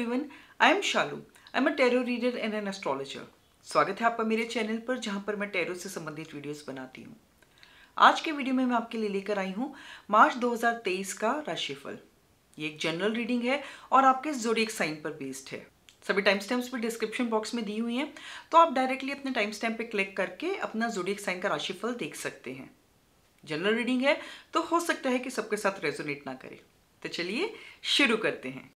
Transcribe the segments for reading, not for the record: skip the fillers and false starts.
Everyone, I am Shalu. I am a tarot reader and an astrologer. स्वागत है आपका मेरे चैनल पर, जहां पर मैं टैरो से संबंधित वीडियोस बनाती हूं। आज के वीडियो में मैं आपके लिए लेकर आई हूं मार्च 2023 का राशिफल। ये एक जनरल रीडिंग है और आपके ज़ोडिएक साइन पर बेस्ड है। सभी टाइम स्टैम्प्स भी डिस्क्रिप्शन बॉक्स में दी हुई हैं, तो आप डायरेक्टली अपने टाइम स्टैम्प पे क्लिक करके अपना ज़ोडिएक साइन का राशिफल देख सकते हैं। जनरल रीडिंग है तो हो सकता है कि सबके साथ रेजोनेट ना करे। तो चलिए शुरू करते हैं।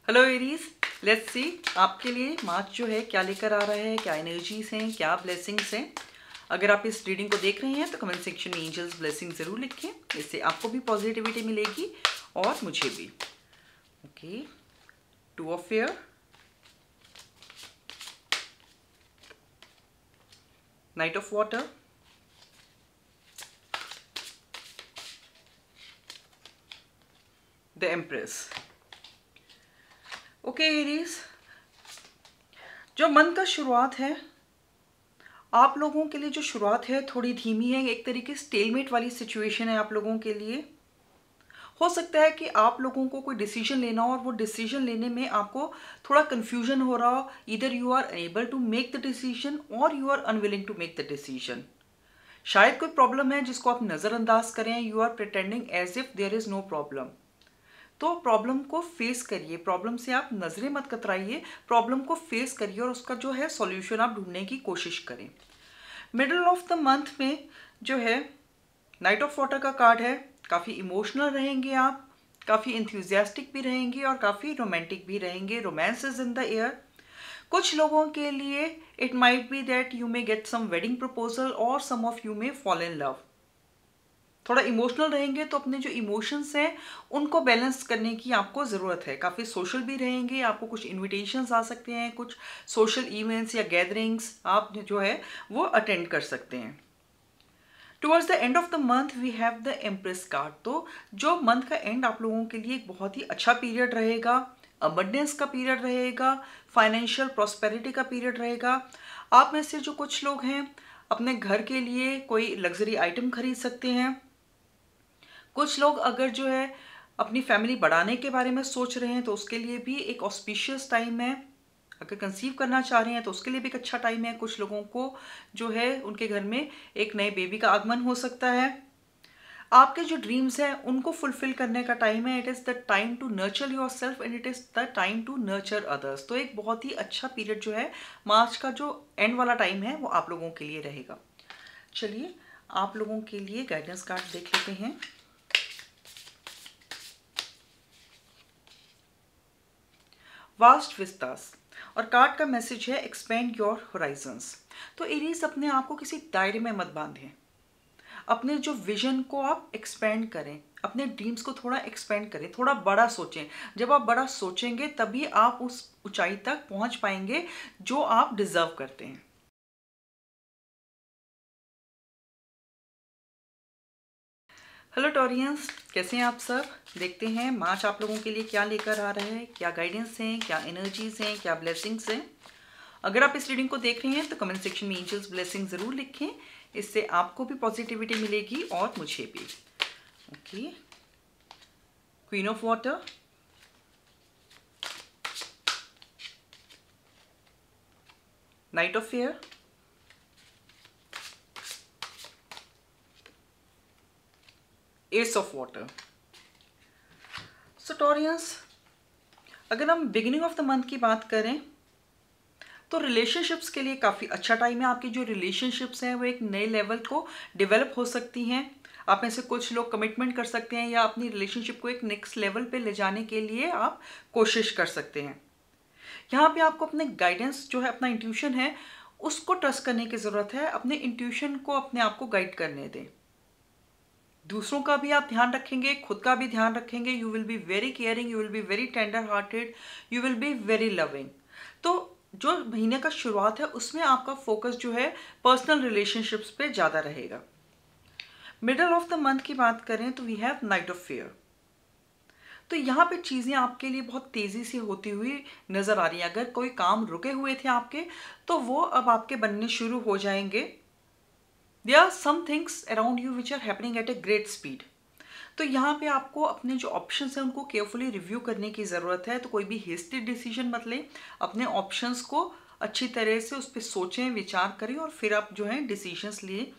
हेलो एरीज, लेट्स सी आपके लिए मार्च जो है क्या लेकर आ रहा है, क्या एनर्जीज हैं, क्या ब्लेसिंग्स हैं। अगर आप इस रीडिंग को देख रहे हैं तो कमेंट सेक्शन में एंजल्स ब्लेसिंग जरूर लिखें, इससे आपको भी पॉजिटिविटी मिलेगी और मुझे भी। Okay, 2 of fair, night of water, the empress. Okay Aries, जो मंथ का शुरुआत है आप लोगों के लिए, जो शुरुआत है थोड़ी धीमी है, एक तरीके से स्टेलमेट वाली सिचुएशन है आप लोगों के लिए। हो सकता है कि आप लोगों को कोई डिसीजन लेना हो और वो डिसीजन लेने में आपको थोड़ा कंफ्यूजन हो रहा हो। Either you are able to make the decision or you are unwilling to make the decision. शायद कोई प्रॉब्लम है जिसको आप नज़रअंदाज करें, you are pretending as if there is no problem. तो प्रॉब्लम को फेस करिए, प्रॉब्लम से आप नजरें मत कतराइए, प्रॉब्लम को फेस करिए और उसका जो है सॉल्यूशन आप ढूंढने की कोशिश करें। मिडल ऑफ द मंथ में जो है नाइट ऑफ वाटर का कार्ड है। काफ़ी इमोशनल रहेंगे आप, काफ़ी इंथ्यूजियास्टिक भी रहेंगे और काफ़ी रोमांटिक भी रहेंगे। Romance is in the air. कुछ लोगों के लिए it might be that you may get some wedding proposal और some of you may fall in love. थोड़ा इमोशनल रहेंगे तो अपने जो इमोशंस हैं उनको बैलेंस करने की आपको ज़रूरत है। काफ़ी सोशल भी रहेंगे, आपको कुछ इनविटेशंस आ सकते हैं, कुछ सोशल इवेंट्स या गैदरिंग्स आप जो है वो अटेंड कर सकते हैं। Towards the end of the month we have the empress card. तो जो मंथ का एंड आप लोगों के लिए एक बहुत ही अच्छा पीरियड रहेगा, अबंडेंस का पीरियड रहेगा, फाइनेंशियल प्रॉस्पेरिटी का पीरियड रहेगा। आप में से जो कुछ लोग हैं अपने घर के लिए कोई लग्जरी आइटम खरीद सकते हैं। कुछ लोग अगर जो है अपनी फैमिली बढ़ाने के बारे में सोच रहे हैं तो उसके लिए भी एक ऑस्पिशियस टाइम है। अगर कंसीव करना चाह रहे हैं तो उसके लिए भी एक अच्छा टाइम है। कुछ लोगों को जो है उनके घर में एक नए बेबी का आगमन हो सकता है। आपके जो ड्रीम्स हैं उनको फुलफिल करने का टाइम है। It is the time to nurture yourself and it is the time to nurture others. तो एक बहुत ही अच्छा पीरियड जो है मार्च का जो एंड वाला टाइम है वो आप लोगों के लिए रहेगा। चलिए आप लोगों के लिए गाइडेंस कार्ड देख लेते हैं। वास्ट विस्तास, और कार्ड का मैसेज है एक्सपेंड योर होराइजन्स। तो एरीज, अपने आप को किसी दायरे में मत बांधें, अपने जो विजन को आप एक्सपेंड करें, अपने ड्रीम्स को थोड़ा एक्सपेंड करें, थोड़ा बड़ा सोचें। जब आप बड़ा सोचेंगे तभी आप उस ऊंचाई तक पहुंच पाएंगे जो आप डिजर्व करते हैं। हेलो टॉरियंस, कैसे हैं आप सब। देखते हैं मार्च आप लोगों के लिए क्या लेकर आ रहा है, क्या गाइडेंस हैं, क्या एनर्जीज हैं, क्या ब्लेसिंग्स हैं। अगर आप इस रीडिंग को देख रहे हैं तो कमेंट सेक्शन में एंजल्स ब्लेसिंग जरूर लिखें, इससे आपको भी पॉजिटिविटी मिलेगी और मुझे भी। Okay, queen of water, night of fair, S of water. So Taureans, अगर हम बिगिनिंग ऑफ द मंथ की बात करें तो रिलेशनशिप्स के लिए काफ़ी अच्छा टाइम है। आपकी जो रिलेशनशिप्स हैं वो एक नए लेवल को डेवलप हो सकती हैं। आप में से कुछ लोग कमिटमेंट कर सकते हैं या अपनी रिलेशनशिप को एक नेक्स्ट लेवल पे ले जाने के लिए आप कोशिश कर सकते हैं। यहाँ पे आपको अपने गाइडेंस जो है, अपना इंट्यूशन है, उसको ट्रस्ट करने की ज़रूरत है। अपने इंट्यूशन को अपने आप को गाइड करने दें। दूसरों का भी आप ध्यान रखेंगे, खुद का भी ध्यान रखेंगे। You will be very caring, you will be very tender hearted, you will be very loving. तो जो महीने का शुरुआत है उसमें आपका फोकस जो है पर्सनल रिलेशनशिप्स पे ज़्यादा रहेगा। मिडल ऑफ द मंथ की बात करें तो we have knight of fire. तो यहाँ पे चीज़ें आपके लिए बहुत तेज़ी से होती हुई नज़र आ रही हैं। अगर कोई काम रुके हुए थे आपके तो वो अब आपके बनने शुरू हो जाएंगे। There are some things around you which are happening at a great speed. तो यहाँ पे आपको अपने जो ऑप्शंस हैं उनको केयरफुली रिव्यू करने की ज़रूरत है। तो कोई भी हेस्टी डिसीजन मत लें, अपने ऑप्शंस को अच्छी तरह से उस पर सोचें, विचार करें और फिर आप जो है डिसीजंस लिए।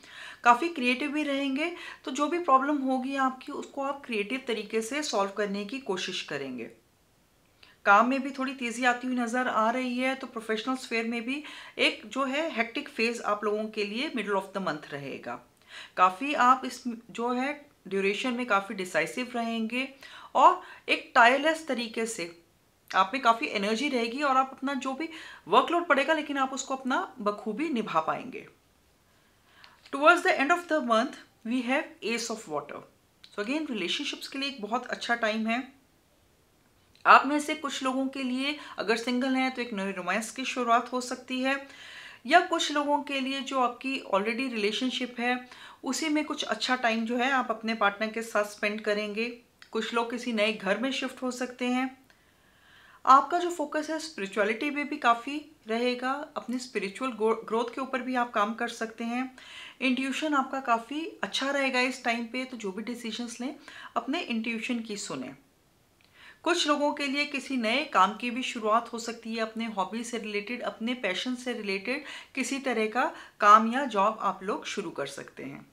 काफ़ी क्रिएटिव भी रहेंगे, तो जो भी प्रॉब्लम होगी आपकी उसको आप क्रिएटिव तरीके से सॉल्व करने की कोशिश करेंगे। काम में भी थोड़ी तेज़ी आती हुई नज़र आ रही है, तो प्रोफेशनल स्फेयर में भी एक जो है हेक्टिक फेज़ आप लोगों के लिए मिडिल ऑफ द मंथ रहेगा। काफ़ी आप इस जो है ड्यूरेशन में काफ़ी डिसाइसिव रहेंगे और एक टायरलेस तरीके से आप में काफ़ी एनर्जी रहेगी और आप अपना जो भी वर्कलोड पड़ेगा लेकिन आप उसको अपना बखूबी निभा पाएंगे। Towards the end of the month we have ace of water. So again relationships के लिए एक बहुत अच्छा टाइम है। आप में से कुछ लोगों के लिए अगर सिंगल हैं तो एक नए रोमांस की शुरुआत हो सकती है, या कुछ लोगों के लिए जो आपकी ऑलरेडी रिलेशनशिप है उसी में कुछ अच्छा टाइम जो है आप अपने पार्टनर के साथ स्पेंड करेंगे। कुछ लोग किसी नए घर में शिफ्ट हो सकते हैं। आपका जो फोकस है स्पिरिचुअलिटी में भी काफ़ी रहेगा, अपनी स्पिरिचुअल ग्रोथ के ऊपर भी आप काम कर सकते हैं। इंट्यूशन आपका काफ़ी अच्छा रहेगा इस टाइम पे, तो जो भी डिसीजंस लें अपने इंट्यूशन की सुने। कुछ लोगों के लिए किसी नए काम की भी शुरुआत हो सकती है, अपने हॉबी से रिलेटेड, अपने पैशन से रिलेटेड किसी तरह का काम या जॉब आप लोग शुरू कर सकते हैं।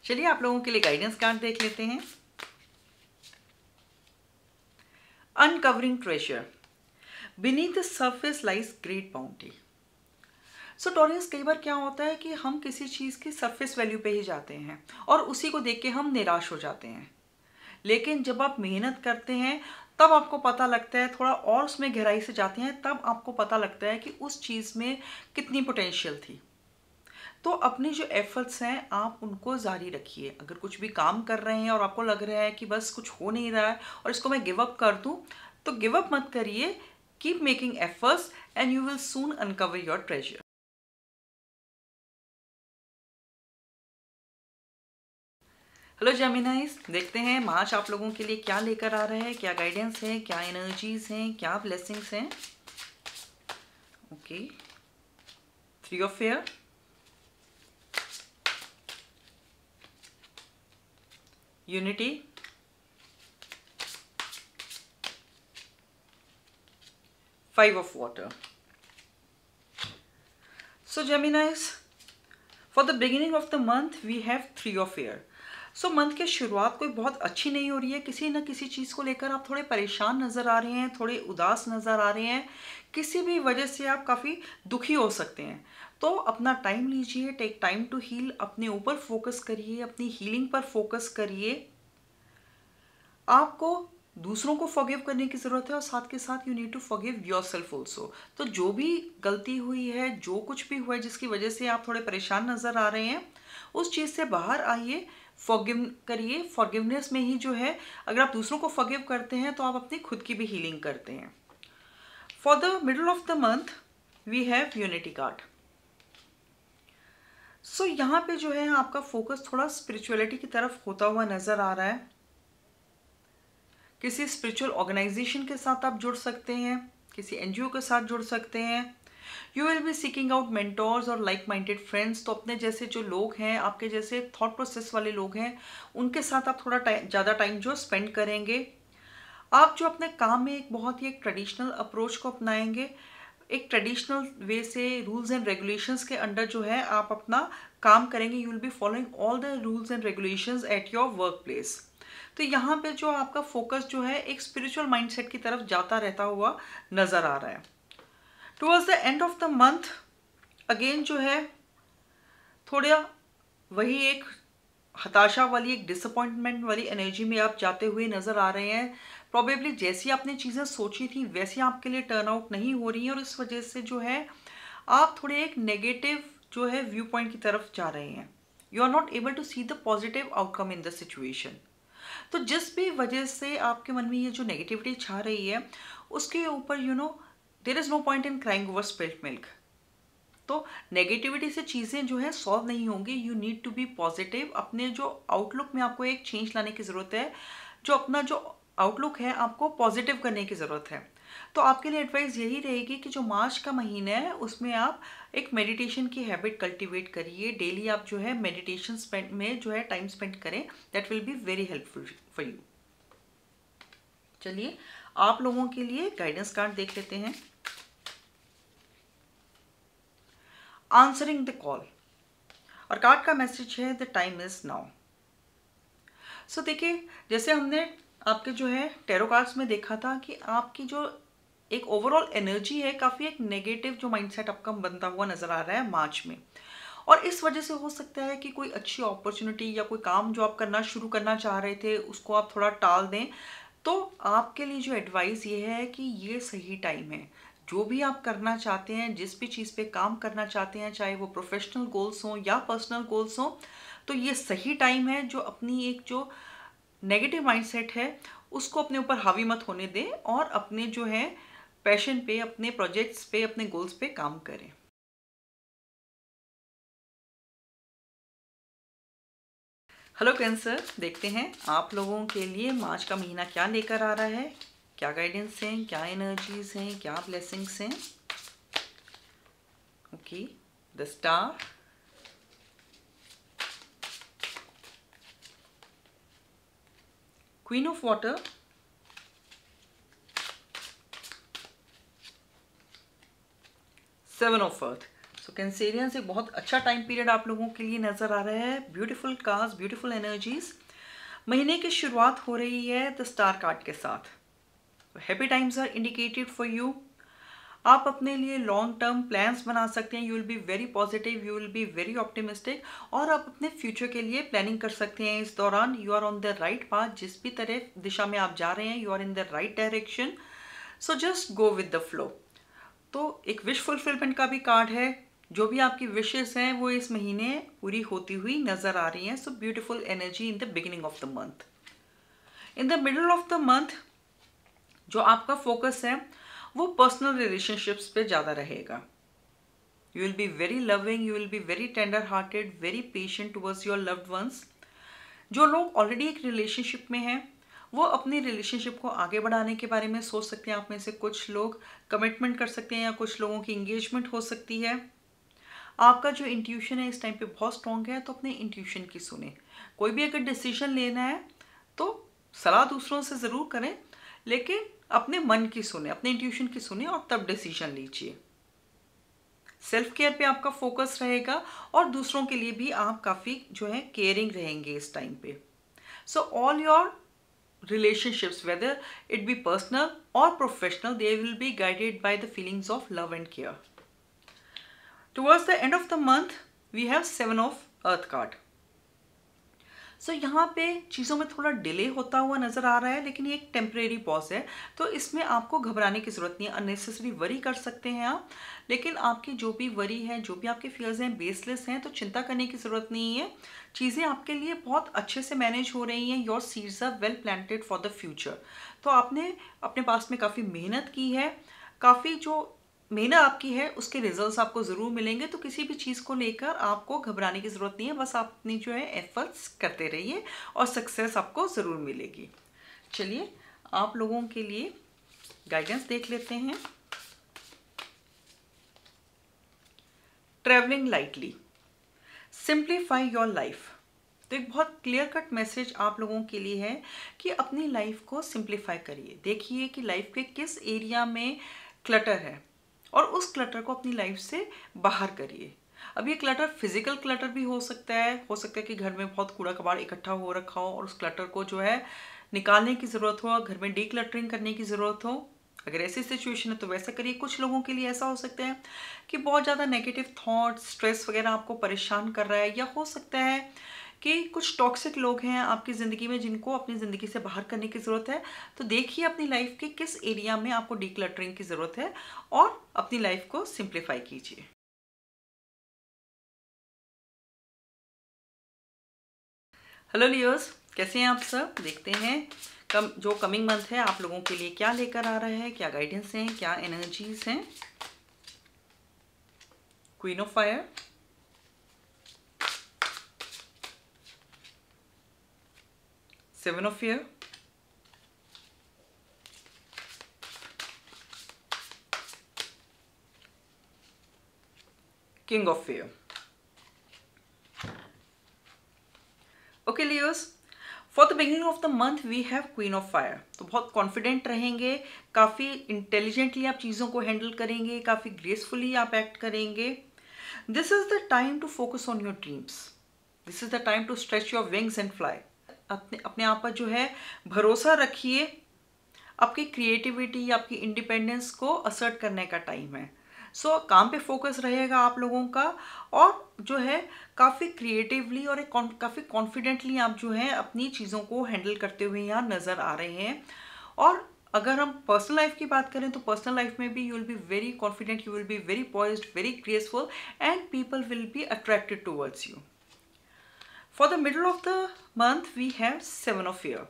चलिए आप लोगों के लिए गाइडेंस कार्ड देख लेते हैं। Uncovering treasure, beneath the surface lies great bounty. So Taureans, कई बार क्या होता है कि हम किसी चीज़ की सरफेस वैल्यू पे ही जाते हैं और उसी को देख के हम निराश हो जाते हैं, लेकिन जब आप मेहनत करते हैं तब आपको पता लगता है, थोड़ा और उसमें गहराई से जाते हैं तब आपको पता लगता है कि उस चीज़ में कितनी पोटेंशियल थी। तो अपनी जो एफर्ट्स हैं आप उनको जारी रखिए। अगर कुछ भी काम कर रहे हैं और आपको लग रहा है कि बस कुछ हो नहीं रहा है और इसको मैं गिव अप कर दूं, तो गिव अप मत करिए। Keep making efforts and you will soon uncover your treasure. Hello जेमिनाइज, देखते हैं मार्च आप लोगों के लिए क्या लेकर आ रहा है, क्या गाइडेंस है, क्या एनर्जीज हैं, क्या ब्लेसिंग्स हैं। Okay, 3 of fair, unity, 5 of water. So Geminis, for the beginning of the month we have 3 of air. So month की शुरुआत कोई बहुत अच्छी नहीं हो रही है। किसी न किसी चीज़ को लेकर आप थोड़े परेशान नज़र आ रहे हैं, थोड़े उदास नज़र आ रहे हैं, किसी भी वजह से आप काफ़ी दुखी हो सकते हैं। तो अपना टाइम लीजिए, टेक टाइम टू हील, अपने ऊपर फोकस करिए, अपनी हीलिंग पर फोकस करिए। आपको दूसरों को फॉरगिव करने की ज़रूरत है और साथ के साथ you need to forgive yourself also. तो जो भी गलती हुई है, जो कुछ भी हुआ है जिसकी वजह से आप थोड़े परेशान नज़र आ रहे हैं, उस चीज़ से बाहर आइए, फॉरगिव करिए। फॉरगिवनेस में ही जो है, अगर आप दूसरों को फॉरगिव करते हैं तो आप अपनी खुद की भी हीलिंग करते हैं। For the middle of the month we have unity card. So यहाँ पे जो है आपका फोकस थोड़ा स्पिरिचुअलिटी की तरफ होता हुआ नज़र आ रहा है। किसी स्पिरिचुअल ऑर्गेनाइजेशन के साथ आप जुड़ सकते हैं, किसी एनजीओ के साथ जुड़ सकते हैं। You will B seeking out mentors और लाइक माइंडेड फ्रेंड्स। तो अपने जैसे जो लोग हैं, आपके जैसे थॉट प्रोसेस वाले लोग हैं, उनके साथ आप थोड़ा ज़्यादा टाइम जो स्पेंड करेंगे। आप जो अपने काम में एक बहुत ही एक ट्रेडिशनल अप्रोच को अपनाएंगे, एक ट्रेडिशनल वे से रूल्स एंड रेगुलेशंस के अंडर जो है आप अपना काम करेंगे। You will be following all the rules and regulations at your work place. तो यहाँ पे जो आपका फोकस जो है एक स्पिरिचुअल माइंडसेट की तरफ जाता रहता हुआ नज़र आ रहा है। Towards the end of the month again जो है थोड़ा वही एक हताशा वाली, एक डिसअपॉइंटमेंट वाली एनर्जी में आप जाते हुए नज़र आ रहे हैं। प्रॉबेबली जैसी आपने चीज़ें सोची थी वैसी आपके लिए टर्न आउट नहीं हो रही हैं और इस वजह से जो है आप थोड़े एक नेगेटिव जो है व्यू पॉइंट की तरफ जा रहे हैं। You are not able to see the positive outcome in the situation. तो जिस भी वजह से आपके मन में ये जो नेगेटिविटी छा रही है उसके ऊपर there is no point in crying over spilled milk. तो नेगेटिविटी से चीज़ें जो है सॉल्व नहीं होंगी। You need to be positive. अपने जो आउटलुक में आपको एक चेंज लाने की ज़रूरत है। जो अपना जो आउटलुक है आपको पॉजिटिव करने की ज़रूरत है। तो आपके लिए एडवाइस यही रहेगी कि जो मार्च का महीना है उसमें आप एक मेडिटेशन की हैबिट कल्टीवेट करिए। डेली आप जो है मेडिटेशन स्पेंड में जो है टाइम स्पेंड करें। That will be very helpful for you. चलिए आप लोगों के लिए गाइडेंस कार्ड देख लेते हैं। आंसरिंग द कॉल, और कार्ड का मैसेज है द टाइम इज नाउ। सो देखिए, जैसे हमने आपके जो है टैरो कार्ड्स में देखा था कि आपकी जो एक ओवरऑल एनर्जी है, काफ़ी एक नेगेटिव जो माइंडसेट आपका बनता हुआ नजर आ रहा है मार्च में। और इस वजह से हो सकता है कि कोई अच्छी अपॉर्चुनिटी या कोई काम जो आप करना शुरू करना चाह रहे थे उसको आप थोड़ा टाल दें। तो आपके लिए जो एडवाइस ये है कि ये सही टाइम है। जो भी आप करना चाहते हैं, जिस भी चीज़ पे काम करना चाहते हैं, चाहे वो प्रोफेशनल गोल्स हों या पर्सनल गोल्स हों, तो ये सही टाइम है जो अपनी एक जो नेगेटिव माइंडसेट है उसको अपने ऊपर हावी मत होने दें और अपने जो है पैशन पे, अपने प्रोजेक्ट्स पे, अपने गोल्स पे काम करें। हेलो कैंसर, देखते हैं आप लोगों के लिए मार्च का महीना क्या लेकर आ रहा है, क्या गाइडेंस हैं, क्या एनर्जीज हैं, क्या ब्लेसिंग्स हैं। Okay, the star, queen of water, seven of earth. So Cancerians एक बहुत अच्छा टाइम पीरियड आप लोगों के लिए नजर आ रहा है। Beautiful cards, beautiful energies. महीने की शुरुआत हो रही है द स्टार कार्ड के साथ। Happy times are indicated for you. आप अपने लिए लॉन्ग टर्म प्लान्स बना सकते हैं। You will be very positive, you will be very optimistic, और आप अपने फ्यूचर के लिए प्लानिंग कर सकते हैं इस दौरान। You are on the right path. जिस भी तरह दिशा में आप जा रहे हैं, you are in the right direction. So just go with the flow. तो एक विश फुलफिलमेंट का भी कार्ड है। जो भी आपकी विशेस हैं वो इस महीने पूरी होती हुई नजर आ रही हैं। So beautiful energy in the beginning of the month. In the middle of the month जो आपका फोकस है वो पर्सनल रिलेशनशिप्स पे ज़्यादा रहेगा। You will be very loving, you will be very tender hearted, very patient towards your loved ones. जो लोग already एक रिलेशनशिप में हैं वो अपनी रिलेशनशिप को आगे बढ़ाने के बारे में सोच सकते हैं। आप में से कुछ लोग कमिटमेंट कर सकते हैं या कुछ लोगों की इंगेजमेंट हो सकती है। आपका जो इंट्यूशन है इस टाइम पे बहुत स्ट्रॉन्ग है, तो अपने इंट्यूशन की सुने। कोई भी अगर डिसीजन लेना है तो सलाह दूसरों से ज़रूर करें, लेकिन अपने मन की सुने, अपने इंट्यूशन की सुने और तब डिसीजन लीजिए। सेल्फ केयर पे आपका फोकस रहेगा और दूसरों के लिए भी आप काफ़ी जो है केयरिंग रहेंगे इस टाइम पे। So all your relationships, whether it be personal or professional, they will be guided by the feelings of love and care. Towards the end of the month we have seven of earth card. सो यहाँ पे चीज़ों में थोड़ा delay होता हुआ नज़र आ रहा है, लेकिन ये एक टेम्परेरी पॉज है, तो इसमें आपको घबराने की ज़रूरत नहीं है। अननेसेसरी वरी कर सकते हैं आप, लेकिन आपकी जो भी वरी है, जो भी आपके फियर्स हैं, बेसलेस हैं, तो चिंता करने की ज़रूरत नहीं है। चीज़ें आपके लिए बहुत अच्छे से मैनेज हो रही हैं। Your seeds are well planted for the future. तो आपने अपने पास में काफ़ी मेहनत की है, काफ़ी जो मेहनत आपकी है उसके रिजल्ट्स आपको ज़रूर मिलेंगे। तो किसी भी चीज़ को लेकर आपको घबराने की ज़रूरत नहीं है। बस आप अपनी जो है एफर्ट्स करते रहिए और सक्सेस आपको ज़रूर मिलेगी। चलिए आप लोगों के लिए गाइडेंस देख लेते हैं। Travelling lightly, simplify your life. तो एक बहुत क्लियर कट मैसेज आप लोगों के लिए है कि अपनी लाइफ को सिंप्लीफाई करिए। देखिए कि लाइफ के किस एरिया में क्लटर है और उस क्लटर को अपनी लाइफ से बाहर करिए। अब ये क्लटर फिजिकल क्लटर भी हो सकता है कि घर में बहुत कूड़ा कबाड़ इकट्ठा हो रखा हो और उस क्लटर को जो है निकालने की ज़रूरत हो, घर में डीक्लटरिंग करने की ज़रूरत हो। अगर ऐसी सिचुएशन है तो वैसा करिए। कुछ लोगों के लिए ऐसा हो सकता है कि बहुत ज़्यादा नेगेटिव थॉट्स, स्ट्रेस वगैरह आपको परेशान कर रहा है, या हो सकता है कि कुछ टॉक्सिक लोग हैं आपकी ज़िंदगी में जिनको अपनी ज़िंदगी से बाहर करने की ज़रूरत है। तो देखिए अपनी लाइफ के किस एरिया में आपको डीक्लटरिंग की ज़रूरत है और अपनी लाइफ को सिंप्लीफाई कीजिए। हेलो लियोस, कैसे हैं आप सब? देखते हैं जो कमिंग मंथ है आप लोगों के लिए क्या लेकर आ रहा है, क्या गाइडेंस हैं, क्या एनर्जीज हैं। Queen of fire, seven of fire, king of fire. Okay Leos, for the beginning of the month we have queen of fire. तो बहुत कॉन्फिडेंट रहेंगे, काफ़ी इंटेलिजेंटली आप चीज़ों को हैंडल करेंगे, काफ़ी ग्रेसफुली आप एक्ट करेंगे। This is the time to focus on your dreams, this is the time to stretch your wings and fly. अपने आप पर जो है भरोसा रखिए, आपकी क्रिएटिविटी, आपकी इंडिपेंडेंस को असर्ट करने का टाइम है। सो काम पे फोकस रहेगा आप लोगों का, और जो है काफ़ी क्रिएटिवली और काफ़ी कॉन्फिडेंटली आप जो है अपनी चीज़ों को हैंडल करते हुए यहाँ नज़र आ रहे हैं। और अगर हम पर्सनल लाइफ की बात करें तो पर्सनल लाइफ में भी you will be very confident, you will be very poised, very graceful, and people will be attracted towards you. For the middle of the month we have 7 of earth.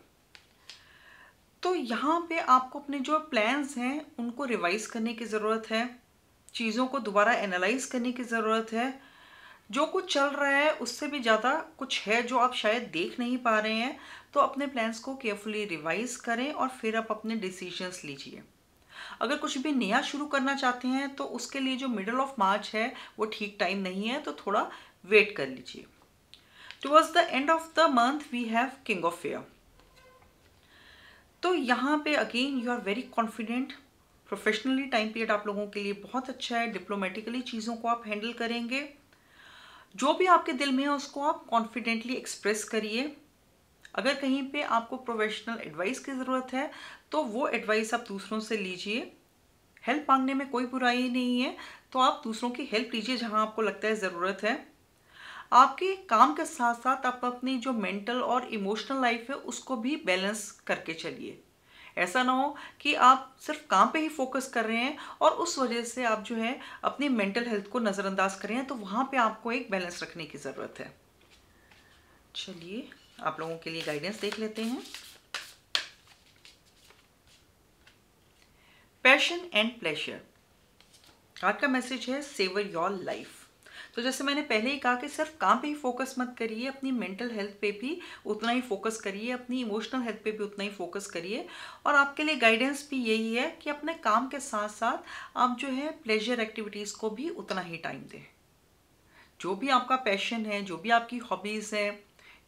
तो यहाँ पे आपको अपने जो plans हैं उनको रिवाइज करने की ज़रूरत है, चीज़ों को दोबारा एनालाइज करने की ज़रूरत है। जो कुछ चल रहा है उससे भी ज़्यादा कुछ है जो आप शायद देख नहीं पा रहे हैं, तो अपने प्लान्स को केयरफुली रिवाइज करें और फिर आप अपने डिसीजंस लीजिए। अगर कुछ भी नया शुरू करना चाहते हैं तो उसके लिए जो मिडल ऑफ मार्च है वो ठीक टाइम नहीं है, तो थोड़ा वेट कर लीजिए। Towards the end of the month we have king of fire. तो यहाँ पे again you are very confident, professionally time period आप लोगों के लिए बहुत अच्छा है, डिप्लोमेटिकली चीज़ों को आप हैंडल करेंगे। जो भी आपके दिल में है उसको आप कॉन्फिडेंटली एक्सप्रेस करिए। अगर कहीं पे आपको प्रोफेशनल एडवाइस की ज़रूरत है तो वो एडवाइस आप दूसरों से लीजिए। हेल्प मांगने में कोई बुराई नहीं है, तो आप दूसरों की हेल्प लीजिए जहाँ आपको लगता है ज़रूरत है। आपके काम के साथ साथ आप अपनी जो मेंटल और इमोशनल लाइफ है उसको भी बैलेंस करके चलिए। ऐसा ना हो कि आप सिर्फ काम पे ही फोकस कर रहे हैं और उस वजह से आप जो है अपनी मेंटल हेल्थ को नज़रअंदाज कर रहे हैं, तो वहाँ पे आपको एक बैलेंस रखने की ज़रूरत है। चलिए आप लोगों के लिए गाइडेंस देख लेते हैं। पैशन एंड प्लेजर, कार्ड का मैसेज है सेवर योर लाइफ। तो जैसे मैंने पहले ही कहा कि सिर्फ काम पे ही फोकस मत करिए, अपनी मेंटल हेल्थ पे भी उतना ही फोकस करिए, अपनी इमोशनल हेल्थ पे भी उतना ही फोकस करिए। और आपके लिए गाइडेंस भी यही है कि अपने काम के साथ साथ आप जो है प्लेजर एक्टिविटीज़ को भी उतना ही टाइम दें। जो भी आपका पैशन है, जो भी आपकी हॉबीज़ हैं,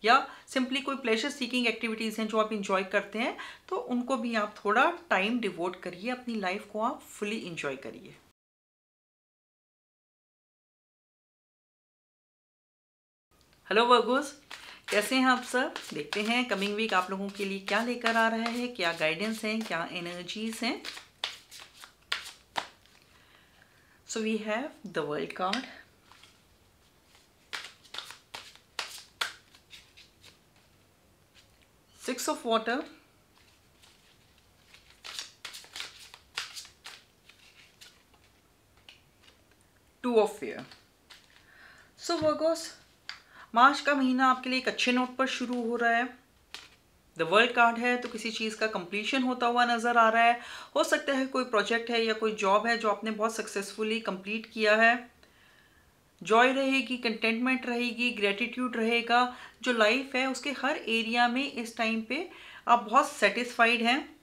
या सिंपली कोई प्लेजर सीकिंग एक्टिविटीज़ हैं जो आप इंजॉय करते हैं, तो उनको भी आप थोड़ा टाइम डिवोट करिए, अपनी लाइफ को आप फुली इंजॉय करिए। हेलो वर्गोस, कैसे हैं आप सब? देखते हैं कमिंग वीक आप लोगों के लिए क्या लेकर आ रहा है, क्या गाइडेंस हैं, क्या एनर्जीज हैं। So we have the world card, six of water, two of fire. So Virgos, March का महीना आपके लिए एक अच्छे नोट पर शुरू हो रहा है। द वर्ल्ड कार्ड है तो किसी चीज़ का कंप्लीशन होता हुआ नज़र आ रहा है। हो सकता है कोई प्रोजेक्ट है या कोई जॉब है जो आपने बहुत सक्सेसफुली कंप्लीट किया है। जॉय रहेगी, कंटेंटमेंट रहेगी, ग्रेटिट्यूड रहेगा। जो लाइफ है उसके हर एरिया में इस टाइम पे आप बहुत सेटिस्फाइड हैं,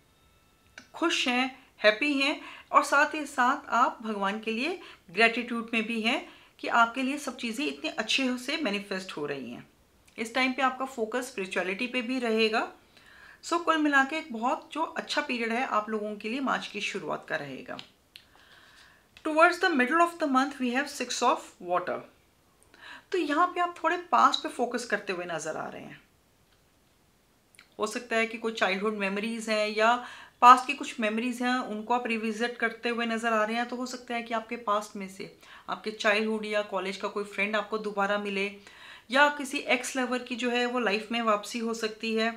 खुश हैं, हैप्पी हैं, और साथ ही साथ आप भगवान के लिए ग्रेटिट्यूड में भी हैं कि आपके लिए सब चीज़ें इतने अच्छे से मैनिफेस्ट हो रही हैं। इस टाइम पे आपका फोकस स्पिरिचुअलिटी पे भी रहेगा। सो कुल मिला के एक बहुत जो अच्छा पीरियड है आप लोगों के लिए मार्च की शुरुआत का रहेगा। Towards the middle of the month we have six of water. तो यहाँ पे आप थोड़े पास्ट पे फोकस करते हुए नजर आ रहे हैं। हो सकता है कि कोई चाइल्डहुड मेमोरीज हैं या पास्ट की कुछ मेमोरीज हैं, उनको आप रिविजिट करते हुए नजर आ रहे हैं। तो हो सकता है कि आपके पास्ट में से आपके चाइल्डहुड या कॉलेज का कोई फ्रेंड आपको दोबारा मिले, या किसी एक्स लवर की जो है वो लाइफ में वापसी हो सकती है।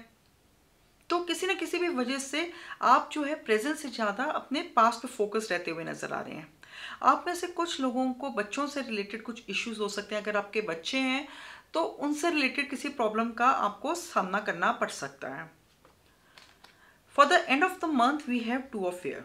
तो किसी न किसी भी वजह से आप जो है प्रेजेंट से ज़्यादा अपने पास्ट पे फोकस रहते हुए नजर आ रहे हैं। आप में से कुछ लोगों को बच्चों से रिलेटेड कुछ इश्यूज हो सकते हैं। अगर आपके बच्चे हैं तो उनसे रिलेटेड किसी प्रॉब्लम का आपको सामना करना पड़ सकता है। For the end of the month we have two of fire.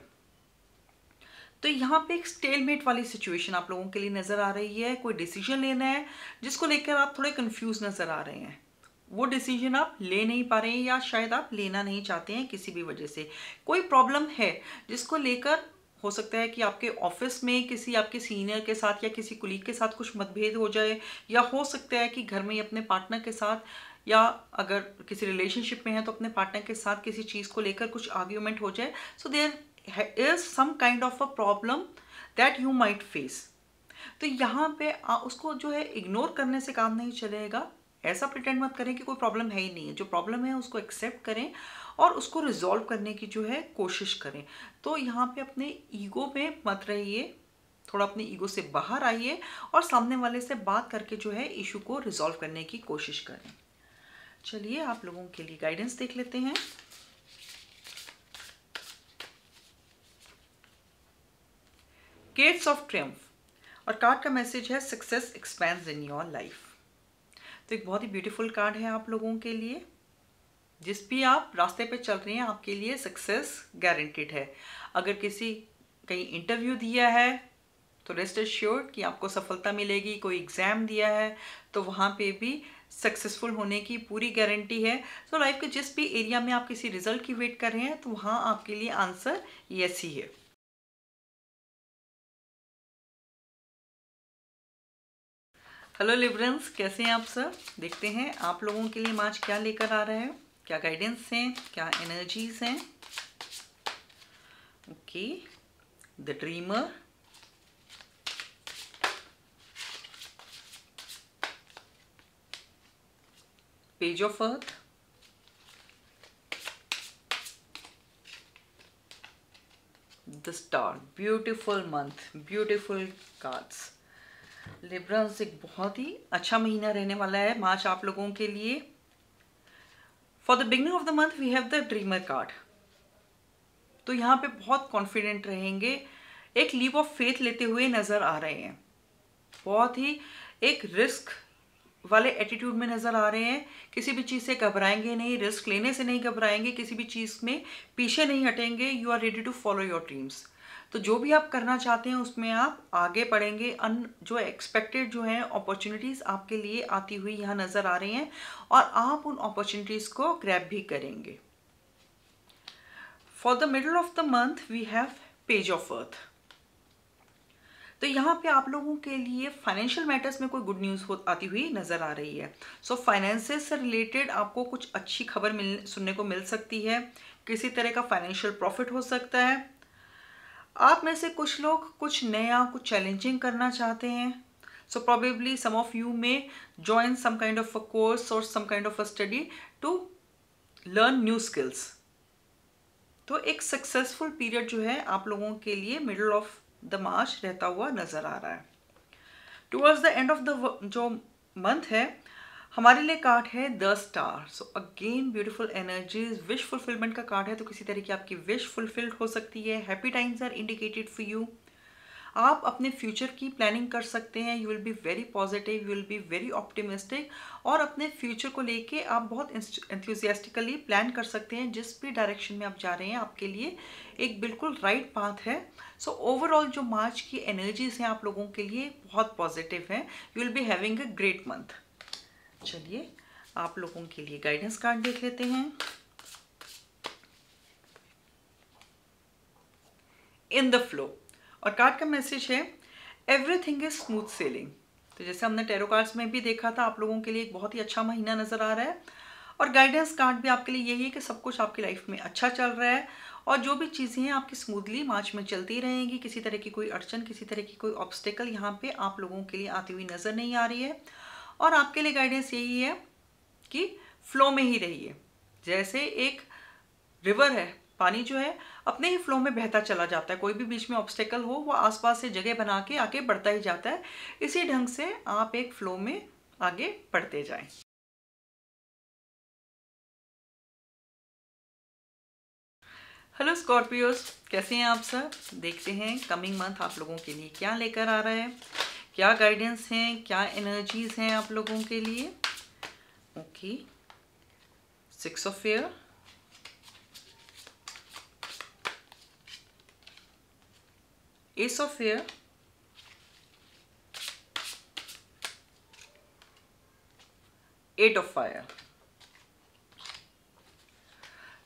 तो यहाँ पे एक स्टेलमेट वाली सिचुएशन आप लोगों के लिए नजर आ रही है। कोई डिसीजन लेना है जिसको लेकर आप थोड़े कंफ्यूज नजर आ रहे हैं। वो डिसीजन आप ले नहीं पा रहे हैं या शायद आप लेना नहीं चाहते हैं किसी भी वजह से। कोई प्रॉब्लम है जिसको लेकर हो सकता है कि आपके ऑफिस में किसी आपके सीनियर के साथ या किसी कुलीग के साथ कुछ मतभेद हो जाए, या हो सकता है कि घर में अपने पार्टनर के साथ, या अगर किसी रिलेशनशिप में है तो अपने पार्टनर के साथ किसी चीज़ को लेकर कुछ आर्ग्यूमेंट हो जाए. So there is some kind of a problem that you might face. तो यहाँ पे उसको जो है इग्नोर करने से काम नहीं चलेगा. ऐसा प्रिटेंड मत करें कि कोई प्रॉब्लम है ही नहीं है. जो प्रॉब्लम है उसको एक्सेप्ट करें और उसको रिजॉल्व करने की जो है कोशिश करें. तो यहाँ पे अपने ईगो में मत रहिए, थोड़ा अपने ईगो से बाहर आइए और सामने वाले से बात करके जो है इशू को रिजॉल्व करने की कोशिश करें. चलिए आप लोगों के लिए गाइडेंस देख लेते हैं. गेट्स ऑफ ट्रियम्फ, और कार्ड का मैसेज है success expands in your life. तो एक बहुत ही ब्यूटीफुल कार्ड है आप लोगों के लिए. जिस भी आप रास्ते पे चल रहे हैं आपके लिए सक्सेस गारंटीड है. अगर किसी कहीं इंटरव्यू दिया है तो रेस्ट एश्योर्ड कि आपको सफलता मिलेगी. कोई एग्ज़ाम दिया है तो वहाँ पे भी सक्सेसफुल होने की पूरी गारंटी है. सो लाइफ के जिस भी एरिया में आप किसी रिजल्ट की वेट कर रहे हैं तो वहाँ आपके लिए आंसर यस ही है. हेलो लिब्रंस, कैसे हैं आप सर? देखते हैं आप लोगों के लिए मार्च क्या लेकर आ रहा है, क्या गाइडेंस हैं, क्या एनर्जीज हैं. Okay, the dreamer, page of earth, the star. Beautiful month, beautiful cards. Librans, एक बहुत ही अच्छा महीना रहने वाला है मार्च आप लोगों के लिए. For the beginning of the month we have the dreamer card. तो यहाँ पे बहुत कॉन्फिडेंट रहेंगे, एक लीप ऑफ फेथ लेते हुए नज़र आ रहे हैं. बहुत ही एक रिस्क वाले एटीट्यूड में नज़र आ रहे हैं. किसी भी चीज़ से घबराएंगे नहीं, रिस्क लेने से नहीं घबराएंगे, किसी भी चीज़ में पीछे नहीं हटेंगे. You are ready to follow your dreams. तो जो भी आप करना चाहते हैं उसमें आप आगे बढ़ेंगे. जो एक्सपेक्टेड जो है अपॉर्चुनिटीज़ आपके लिए आती हुई यहाँ नज़र आ रही हैं और आप उन अपॉर्चुनिटीज़ को ग्रैब भी करेंगे. For the middle of the month we have page of earth. तो यहाँ पे आप लोगों के लिए फाइनेंशियल मैटर्स में कोई गुड न्यूज़ आती हुई नज़र आ रही है. सो फाइनेंसेस से रिलेटेड आपको कुछ अच्छी खबर सुनने को मिल सकती है. किसी तरह का फाइनेंशियल प्रॉफिट हो सकता है. आप में से कुछ लोग कुछ नया, कुछ चैलेंजिंग करना चाहते हैं. So probably some of you may join some kind of a course or some kind of a study to learn new skills. तो एक सक्सेसफुल पीरियड जो है आप लोगों के लिए मिडल ऑफ द मार्च रहता हुआ नजर आ रहा है. Towards the end of the जो मंथ है हमारे लिए कार्ड है the star. So again beautiful energies. Wish fulfilment का कार्ड है, तो किसी तरह की आपकी विश फुलफिल्ड हो सकती है. Happy times are indicated for you. आप अपने फ्यूचर की प्लानिंग कर सकते हैं. You will be very positive, you will be very optimistic और अपने फ्यूचर को लेके आप बहुत एंथुसियास्टिकली प्लान कर सकते हैं. जिस भी डायरेक्शन में आप जा रहे हैं आपके लिए एक बिल्कुल राइट पाथ है. सो ओवरऑल जो मार्च की एनर्जीज हैं आप लोगों के लिए बहुत पॉजिटिव हैं. You will be having a great month. चलिए आप लोगों के लिए गाइडेंस कार्ड देख लेते हैं. इन द फ्लो, और कार्ड का मैसेज है एवरीथिंग इज स्मूथ सेलिंग. तो जैसे हमने टैरो कार्ड्स में भी देखा था आप लोगों के लिए एक बहुत ही अच्छा महीना नजर आ रहा है और गाइडेंस कार्ड भी आपके लिए यही है कि सब कुछ आपकी लाइफ में अच्छा चल रहा है और जो भी चीज़ें हैं आपकी स्मूथली मार्च में चलती रहेंगी. किसी तरह की कोई अड़चन, किसी तरह की कोई ऑब्स्टेकल यहाँ पे आप लोगों के लिए आती हुई नजर नहीं आ रही है. और आपके लिए गाइडेंस यही है कि फ्लो में ही रहिए. जैसे एक रिवर है, पानी जो है अपने ही फ्लो में बहता चला जाता है. कोई भी बीच में ऑब्स्टेकल हो वो आसपास से जगह बना के आगे बढ़ता ही जाता है. इसी ढंग से आप एक फ्लो में आगे बढ़ते जाएं. हेलो स्कॉर्पियोस, कैसे हैं आप सर? देखते हैं कमिंग मंथ आप लोगों के लिए क्या लेकर आ रहा है, क्या गाइडेंस हैं, क्या एनर्जीज हैं आप लोगों के लिए. Okay, 6 of air, Ace of Air, Eight of Fire.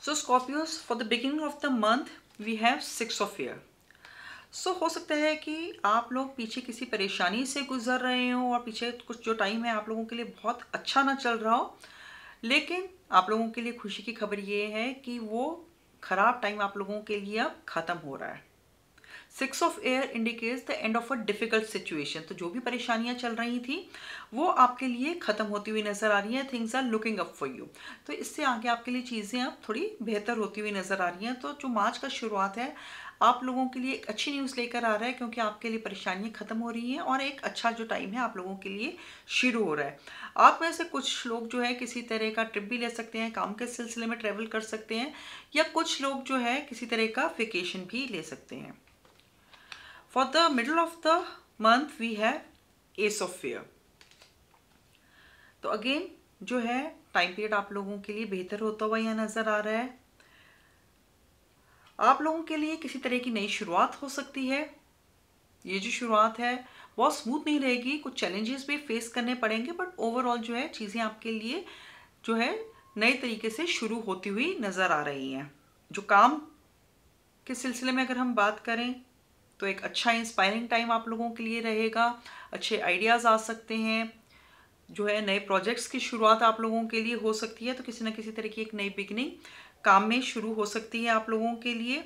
So Scorpios, for the beginning of the month we have 6 of Air. हो सकता है कि आप लोग पीछे किसी परेशानी से गुजर रहे हो और पीछे कुछ जो टाइम है आप लोगों के लिए बहुत अच्छा ना चल रहा हो, लेकिन आप लोगों के लिए खुशी की खबर ये है कि वो खराब टाइम आप लोगों के लिए अब खत्म हो रहा है। 6 of air indicates the end of a difficult situation. तो जो भी परेशानियां चल रही थी वो आपके लिए खत्म होती हुई नजर आ रही हैं। Things are looking up for you. तो इससे आगे आपके लिए चीज़ें अब थोड़ी बेहतर होती हुई नजर आ रही हैं। तो जो मार्च का शुरुआत है आप लोगों के लिए एक अच्छी न्यूज़ लेकर आ रहा है, क्योंकि आपके लिए परेशानियां खत्म हो रही हैं और एक अच्छा जो टाइम है आप लोगों के लिए शुरू हो रहा है। आप में से कुछ लोग जो है किसी तरह का ट्रिप भी ले सकते हैं, काम के सिलसिले में ट्रेवल कर सकते हैं, या कुछ लोग जो है किसी तरह का वेकेशन भी ले सकते हैं। For the middle of the month we have Ace of Fear। तो अगेन जो है टाइम पीरियड आप लोगों के लिए बेहतर होता हुआ यहाँ नजर आ रहा है। आप लोगों के लिए किसी तरह की नई शुरुआत हो सकती है। ये जो शुरुआत है बहुत स्मूथ नहीं रहेगी, कुछ चैलेंजेस भी फेस करने पड़ेंगे, बट ओवरऑल जो है चीज़ें आपके लिए जो है नए तरीके से शुरू होती हुई नज़र आ रही हैं। जो काम के सिलसिले में अगर हम बात करें तो एक अच्छा इंस्पायरिंग टाइम आप लोगों के लिए रहेगा। अच्छे आइडियाज़ आ सकते हैं, जो है नए प्रोजेक्ट्स की शुरुआत आप लोगों के लिए हो सकती है। तो किसी ना किसी तरह की एक नई बिगनिंग काम में शुरू हो सकती है आप लोगों के लिए।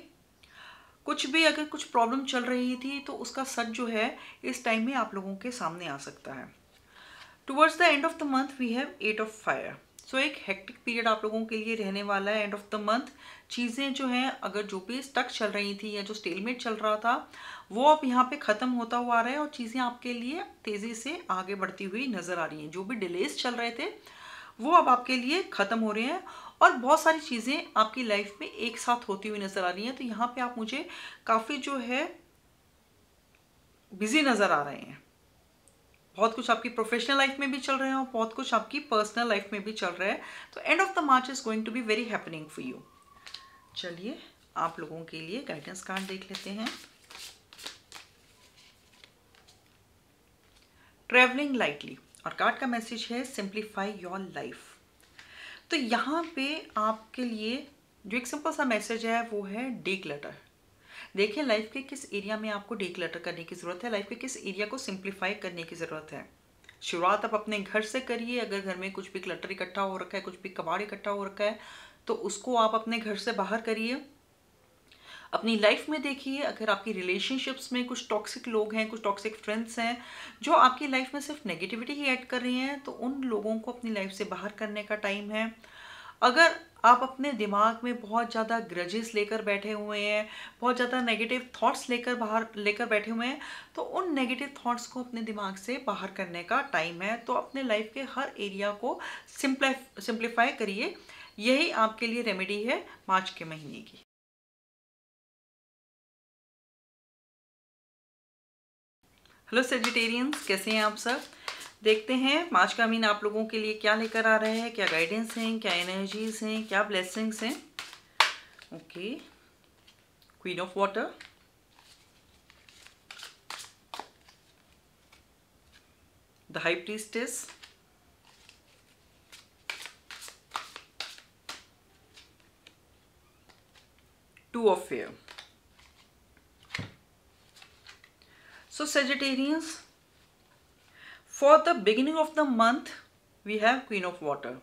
कुछ भी अगर कुछ प्रॉब्लम चल रही थी तो उसका सच जो है इस टाइम में आप लोगों के सामने आ सकता है। Towards the end of the month we have 8 of fire. So एक हेक्टिक पीरियड आप लोगों के लिए रहने वाला है एंड ऑफ द मंथ। चीज़ें जो हैं अगर जो भी स्टक चल रही थी या जो स्टेलमेट चल रहा था वो अब यहाँ पे ख़त्म होता हुआ आ रहा है और चीज़ें आपके लिए तेज़ी से आगे बढ़ती हुई नज़र आ रही हैं। जो भी डिलेज चल रहे थे वो अब आपके लिए ख़त्म हो रहे हैं और बहुत सारी चीज़ें आपकी लाइफ में एक साथ होती हुई नज़र आ रही हैं। तो यहाँ पे आप मुझे काफ़ी जो है बिजी नज़र आ रहे हैं। बहुत कुछ आपकी प्रोफेशनल लाइफ में भी चल रहे हैं और बहुत कुछ आपकी पर्सनल लाइफ में भी चल रहा है। तो end of the March is going to be very happening for you. चलिए आप लोगों के लिए गाइडेंस कार्ड देख लेते हैं। ट्रेवलिंग लाइटली, और कार्ड का मैसेज है सिंप्लीफाई योर लाइफ। तो यहाँ पे आपके लिए जो एक सिंपल सा मैसेज है वो है डीक्लटर। देखिए लाइफ के किस एरिया में आपको डीक्लटर करने की ज़रूरत है, लाइफ के किस एरिया को सिंप्लीफाई करने की ज़रूरत है। शुरुआत आप अपने घर से करिए। अगर घर में कुछ भी क्लटर इकट्ठा हो रखा है, कुछ भी कबाड़ इकट्ठा हो रखा है, तो उसको आप अपने घर से बाहर करिए। अपनी लाइफ में देखिए अगर आपकी रिलेशनशिप्स में कुछ टॉक्सिक लोग हैं, कुछ टॉक्सिक फ्रेंड्स हैं जो आपकी लाइफ में सिर्फ नेगेटिविटी ही ऐड कर रही हैं, तो उन लोगों को अपनी लाइफ से बाहर करने का टाइम है। अगर आप अपने दिमाग में बहुत ज़्यादा ग्रजेस लेकर बैठे हुए हैं, बहुत ज़्यादा नेगेटिव थॉट्स लेकर बैठे हुए हैं, तो उन नेगेटिव थॉट्स को अपने दिमाग से बाहर करने का टाइम है। तो अपने लाइफ के हर एरिया को सिंप्लीफाई करिए। यही आपके लिए रेमेडी है मार्च के महीने की। हेलो सेजिटेरियंस, कैसे हैं आप सब। देखते हैं मार्च का महीना आप लोगों के लिए क्या लेकर आ रहा है, क्या गाइडेंस हैं, क्या एनर्जीज हैं, क्या ब्लेसिंग्स हैं। Okay, queen of water, the high priestess, to of fair. So Sagittarians, for the beginning of the month we have Queen of Water।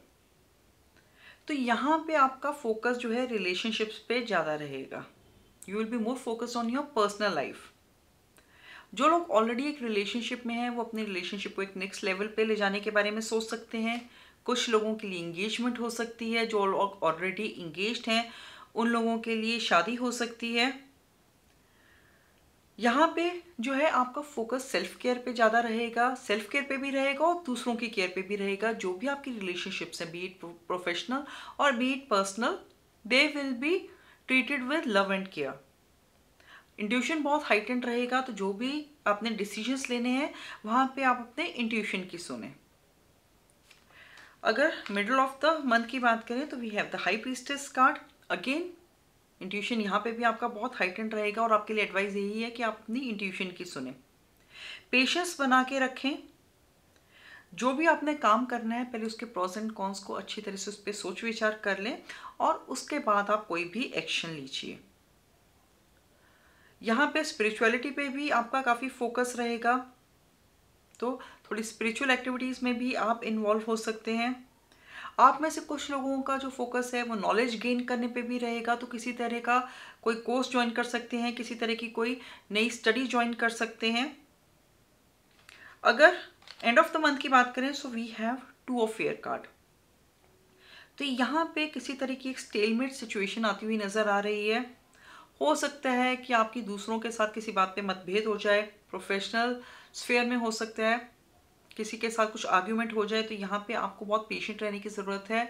तो यहाँ पे आपका फोकस जो है रिलेशनशिप्स पे ज़्यादा रहेगा। You will be more focus on your personal life. जो लोग ऑलरेडी एक रिलेशनशिप में हैं वो अपनी रिलेशनशिप को एक नेक्स्ट लेवल पे ले जाने के बारे में सोच सकते हैं। कुछ लोगों के लिए इंगेजमेंट हो सकती है। जो लोग ऑलरेडी इंगेज्ड हैं उन लोगों के लिए शादी हो सकती है। यहाँ पे जो है आपका फोकस सेल्फ केयर पे ज़्यादा रहेगा। सेल्फ केयर पे भी रहेगा और दूसरों की केयर पे भी रहेगा। जो भी आपकी रिलेशनशिप्स हैं, बी इट प्रोफेशनल और B it personal, they will be treated with love and care. Intuition बहुत हाइटेंड रहेगा। तो जो भी आपने डिसीजंस लेने हैं वहाँ पे आप अपने इंट्यूशन की सुने। अगर मिडल ऑफ द मंथ की बात करें तो we have the high priestess card. Again intuition यहाँ पे भी आपका बहुत हाइटेंड रहेगा और आपके लिए एडवाइस यही है कि आप अपनी इंट्यूशन की सुने। पेशेंस बना के रखें। जो भी आपने काम करना है पहले उसके प्रोस एंड कॉन्स को अच्छी तरह से उस पर सोच विचार कर लें और उसके बाद आप कोई भी एक्शन लीजिए। यहाँ पे स्पिरिचुअलिटी पे भी आपका काफ़ी फोकस रहेगा, तो थोड़ी स्पिरिचुअल एक्टिविटीज़ में भी आप इन्वॉल्व हो सकते हैं। आप में से कुछ लोगों का जो फोकस है वो नॉलेज गेन करने पे भी रहेगा, तो किसी तरह का कोई कोर्स ज्वाइन कर सकते हैं, किसी तरह की कोई नई स्टडी ज्वाइन कर सकते हैं। अगर एंड ऑफ द मंथ की बात करें, so we have 2 of fire card. तो यहाँ पे किसी तरह की एक स्टेलमेट सिचुएशन आती हुई नज़र आ रही है। हो सकता है कि आपकी दूसरों के साथ किसी बात पे मतभेद हो जाए, प्रोफेशनल स्फेयर में हो सकता है किसी के साथ कुछ आर्ग्यूमेंट हो जाए, तो यहाँ पे आपको बहुत पेशेंट रहने की ज़रूरत है।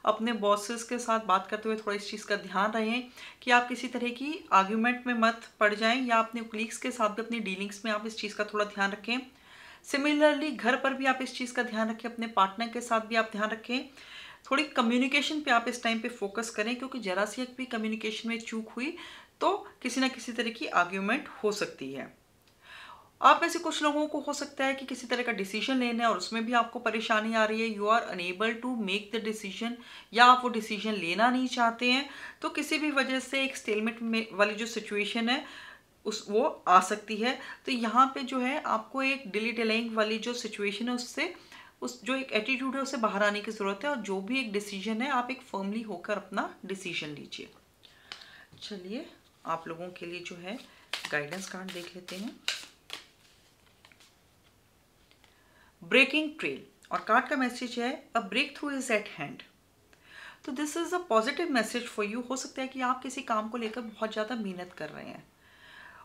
अपने बॉसेस के साथ बात करते हुए थोड़ा इस चीज़ का ध्यान रहें कि आप किसी तरह की आर्ग्यूमेंट में मत पड़ जाएं, या अपने कोलीग्स के साथ भी अपनी डीलिंग्स में आप इस चीज़ का थोड़ा ध्यान रखें। सिमिलरली घर पर भी आप इस चीज़ का ध्यान रखें, अपने पार्टनर के साथ भी आप ध्यान रखें। थोड़ी कम्युनिकेशन पे आप इस टाइम पे फोकस करें, क्योंकि जरा सी भी कम्युनिकेशन में चूक हुई तो किसी ना किसी तरह की आर्ग्यूमेंट हो सकती है। आप में से कुछ लोगों को हो सकता है कि किसी तरह का डिसीजन लेना है और उसमें भी आपको परेशानी आ रही है, you are unable to make the decision, या आप वो डिसीजन लेना नहीं चाहते हैं, तो किसी भी वजह से एक स्टेलमेट में वाली जो सिचुएशन है वो आ सकती है। तो यहाँ पे जो है आपको एक डिली डिलेइंग वाली जो सिचुएशन है उससे, उस जो एक एटीट्यूड है उससे बाहर आने की ज़रूरत है, और जो भी एक डिसीजन है आप एक फर्मली होकर अपना डिसीजन लीजिए। चलिए आप लोगों के लिए जो है गाइडेंस कार्ड देख लेते हैं। ब्रेकिंग ट्रेल, और कार्ड का मैसेज है a breakthrough is at hand. तो this is a positive message for you. हो सकता है कि आप किसी काम को लेकर बहुत ज़्यादा मेहनत कर रहे हैं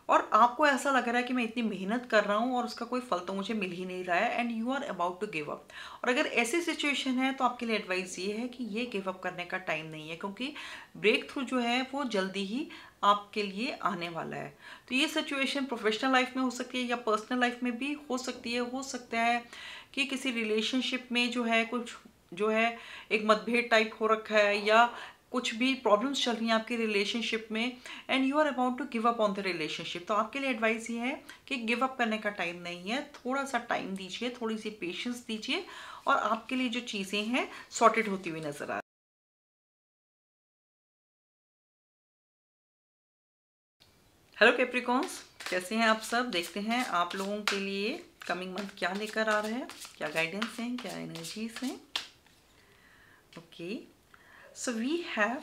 और आपको ऐसा लग रहा है कि मैं इतनी मेहनत कर रहा हूँ और उसका कोई फल तो मुझे मिल ही नहीं रहा है, and you are about to give up. और अगर ऐसी सिचुएशन है तो आपके लिए एडवाइस ये है कि ये गिव अप करने का टाइम नहीं है, क्योंकि ब्रेक थ्रू जो है वो जल्दी ही आपके लिए आने वाला है। तो ये सिचुएशन प्रोफेशनल लाइफ में हो सकती है या पर्सनल लाइफ में भी हो सकती है। हो सकता है कि किसी रिलेशनशिप में जो है कुछ जो है एक मतभेद टाइप हो रखा है, या कुछ भी प्रॉब्लम्स चल रही हैं आपकी रिलेशनशिप में, and you are about to give up on the relationship. तो आपके लिए एडवाइस ये है कि गिव अप करने का टाइम नहीं है, थोड़ा सा टाइम दीजिए, थोड़ी सी पेशेंस दीजिए, और आपके लिए जो चीज़ें हैं सॉर्टेड होती हुई नजर आ रही। हेलो कैप्रिकॉन्स, कैसे हैं आप सब? देखते हैं आप लोगों के लिए कमिंग मंथ क्या लेकर आ रहा है, क्या गाइडेंस हैं, क्या एनर्जीज हैं। Okay, so we have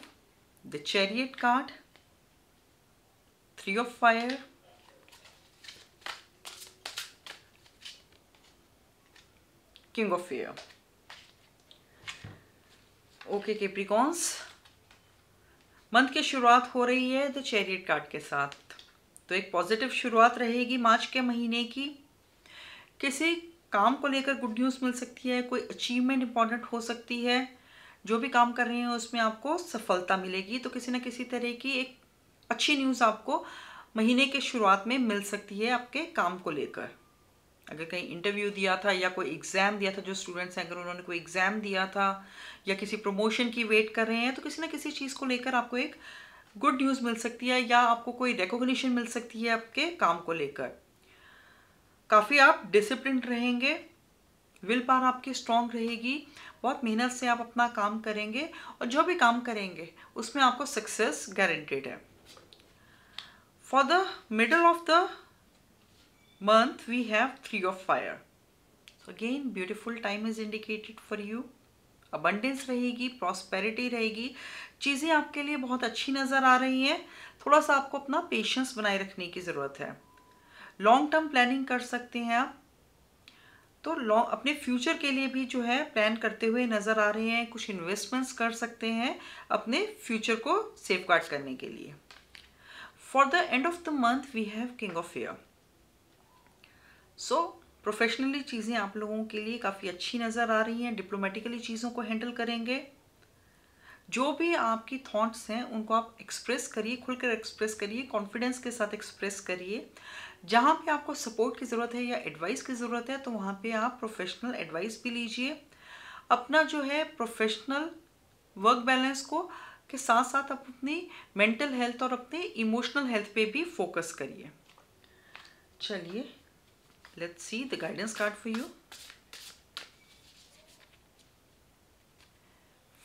the chariot card, 3 of fire, king of fire. Okay Capricorns, month की शुरुआत हो रही है द चैरियट कार्ड के साथ। तो एक पॉजिटिव शुरुआत रहेगी मार्च के महीने की। किसी काम को लेकर गुड न्यूज़ मिल सकती है, कोई अचीवमेंट इंपॉर्टेंट हो सकती है, जो भी काम कर रहे हैं उसमें आपको सफलता मिलेगी। तो किसी न किसी तरह की एक अच्छी न्यूज़ आपको महीने के शुरुआत में मिल सकती है आपके काम को लेकर। अगर कहीं इंटरव्यू दिया था या कोई एग्ज़ाम दिया था, जो स्टूडेंट्स हैं अगर उन्होंने कोई एग्ज़ाम दिया था या किसी प्रमोशन की वेट कर रहे हैं, तो किसी ना किसी चीज़ को लेकर आपको एक गुड न्यूज़ मिल सकती है, या आपको कोई रिकॉग्निशन मिल सकती है आपके काम को लेकर। काफ़ी आप डिसिप्लिन रहेंगे, विल पावर आपकी स्ट्रांग रहेगी, बहुत मेहनत से आप अपना काम करेंगे, और जो भी काम करेंगे उसमें आपको सक्सेस गारंटेड है। For the middle of the month we have 3 of fire. So again beautiful time is indicated for you. abundance रहेगी, prosperity रहेगी, चीज़ें आपके लिए बहुत अच्छी नज़र आ रही हैं। थोड़ा सा आपको अपना पेशेंस बनाए रखने की ज़रूरत है। लॉन्ग टर्म प्लानिंग कर सकते हैं आप, तो अपने फ्यूचर के लिए भी जो है प्लान करते हुए नज़र आ रहे हैं। कुछ इन्वेस्टमेंट्स कर सकते हैं अपने फ्यूचर को सेफगार्ड करने के लिए। For the end of the month we have king of fire. So professionally चीज़ें आप लोगों के लिए काफ़ी अच्छी नज़र आ रही हैं। डिप्लोमेटिकली चीज़ों को हैंडल करेंगे। जो भी आपकी थॉट्स हैं उनको आप एक्सप्रेस करिए, खुलकर एक्सप्रेस करिए, कॉन्फिडेंस के साथ एक्सप्रेस करिए। जहाँ पे आपको सपोर्ट की ज़रूरत है या एडवाइस की ज़रूरत है, तो वहाँ पे आप प्रोफेशनल एडवाइस भी लीजिए। अपना जो है प्रोफेशनल वर्क बैलेंस को के साथ साथ आप अपनी मेंटल हेल्थ और अपने इमोशनल हेल्थ पे भी फोकस करिए। चलिए let's see the guidance card for you.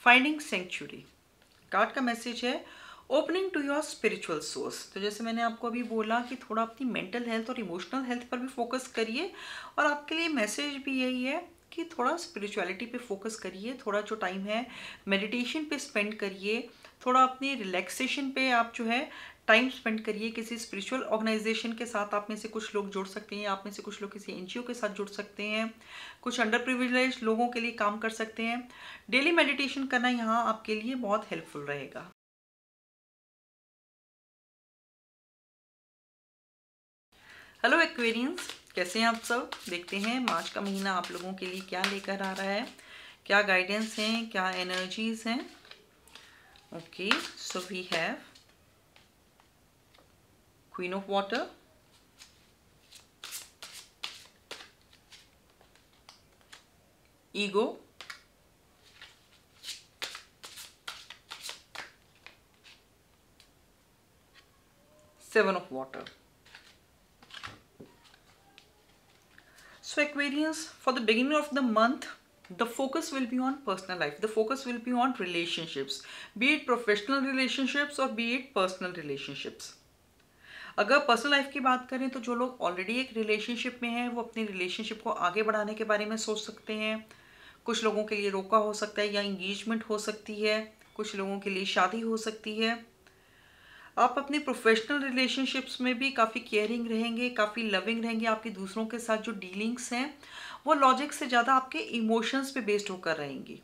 Finding sanctuary, card का मैसेज है opening to your spiritual source, तो जैसे मैंने आपको अभी बोला कि थोड़ा अपनी मेंटल हेल्थ और इमोशनल हेल्थ पर भी फोकस करिए, और आपके लिए मैसेज भी यही है कि थोड़ा स्पिरिचुअलिटी पे फोकस करिए, थोड़ा जो टाइम है मेडिटेशन पे स्पेंड करिए, थोड़ा अपनी रिलैक्सेशन पे आप जो है टाइम स्पेंड करिए। किसी स्पिरिचुअल ऑर्गेनाइजेशन के साथ आप में से कुछ लोग जुड़ सकते हैं, आप में से कुछ लोग किसी एनजीओ के साथ जुड़ सकते हैं, कुछ अंडर प्रिविलेज लोगों के लिए काम कर सकते हैं। डेली मेडिटेशन करना यहाँ आपके लिए बहुत हेल्पफुल रहेगा। हेलो एक्वेरियंस, कैसे हैं आप सब? देखते हैं मार्च का महीना आप लोगों के लिए क्या लेकर आ रहा है, क्या गाइडेंस हैं, क्या एनर्जीज हैं। Okay, so we have queen of water, ego, seven of water. So Aquarius, for the beginning of the month, the focus will be on personal life. The focus will be on relationships, be it professional relationships or be it personal relationships. अगर personal life की बात करें तो जो लोग already एक relationship में हैं वो अपनी रिलेशनशिप को आगे बढ़ाने के बारे में सोच सकते हैं। कुछ लोगों के लिए रोका हो सकता है या इंगेजमेंट हो सकती है, कुछ लोगों के लिए शादी हो सकती है। आप अपनी प्रोफेशनल रिलेशनशिप्स में भी काफ़ी केयरिंग रहेंगे, काफ़ी लविंग रहेंगे। आपकी दूसरों के साथ जो डीलिंग्स हैं वो लॉजिक से ज़्यादा आपके इमोशंस पे बेस्ड होकर रहेंगी।